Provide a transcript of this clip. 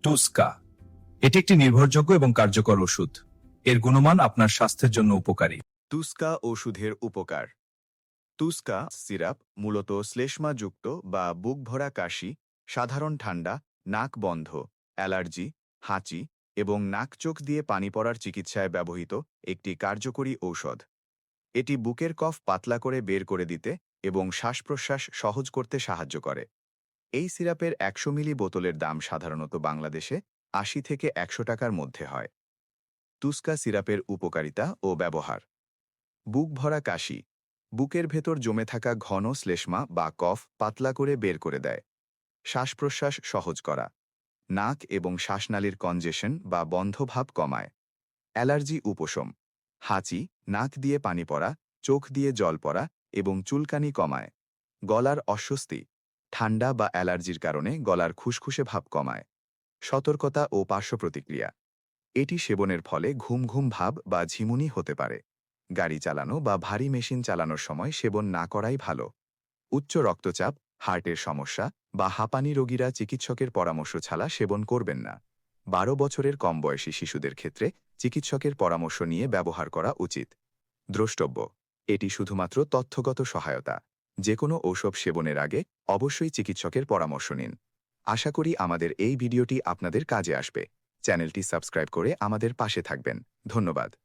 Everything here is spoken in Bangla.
টুস্কা। এটি একটি নির্ভরযোগ্য এবং কার্যকর ওষুধ। এর গুণমান আপনার স্বাস্থ্যের জন্য উপকারী। টুস্কা ওষুধের উপকার। টুস্কা সিরাপ মূলত শ্লেষ্মাযুক্ত বা বুক ভরা কাশি, সাধারণ ঠান্ডা, নাক বন্ধ, অ্যালার্জি, হাঁচি এবং নাক চোখ দিয়ে পানি পড়ার চিকিৎসায় ব্যবহৃত একটি কার্যকরী ঔষধ। এটি বুকের কফ পাতলা করে বের করে দিতে এবং শ্বাস-প্রশ্বাস সহজ করতে সাহায্য করে। এই সিরাপের ১০০ মিলি বোতলের দাম সাধারণত বাংলাদেশে ৮০ থেকে ১০০ টাকার মধ্যে হয়। টুস্কা সিরাপের উপকারিতা ও ব্যবহার। বুক ভরা কাশি। বুকের ভেতর জমে থাকা ঘন শ্লেষ্মা বা কফ পাতলা করে বের করে দেয়। শ্বাস-প্রশ্বাস সহজ করা। নাক এবং শ্বাসনালীর কনজেশন বা বন্ধভাব কমায়। অ্যালার্জি উপশম। হাঁচি, নাক দিয়ে পানি পড়া, চোখ দিয়ে জল পড়া এবং চুলকানি কমায়। গলার অস্বস্তি। ঠান্ডা বা অ্যালার্জির কারণে গলার খুশখুশে ভাব কমায়। সতর্কতা ও পার্শ্বপ্রতিক্রিয়া। এটি সেবনের ফলে ঘুম ঘুম ভাব বা ঝিমুনি হতে পারে। গাড়ি চালানো বা ভারী মেশিন চালানোর সময় সেবন না করাই ভালো। উচ্চ রক্তচাপ, হার্টের সমস্যা বা হাঁপানি রোগীরা চিকিৎসকের পরামর্শ ছাড়া সেবন করবেন না। ১২ বছরের কম বয়সী শিশুদের ক্ষেত্রে চিকিৎসকের পরামর্শ নিয়ে ব্যবহার করা উচিত। দ্রষ্টব্য: এটি শুধুমাত্র তথ্যগত সহায়তা। যে কোনো ঔষধ সেবনের আগে অবশ্যই চিকিৎসকের পরামর্শ নিন। আশা করি আমাদের এই ভিডিওটি আপনাদের কাজে আসবে। চ্যানেলটি সাবস্ক্রাইব করে আমাদের পাশে থাকবেন। ধন্যবাদ।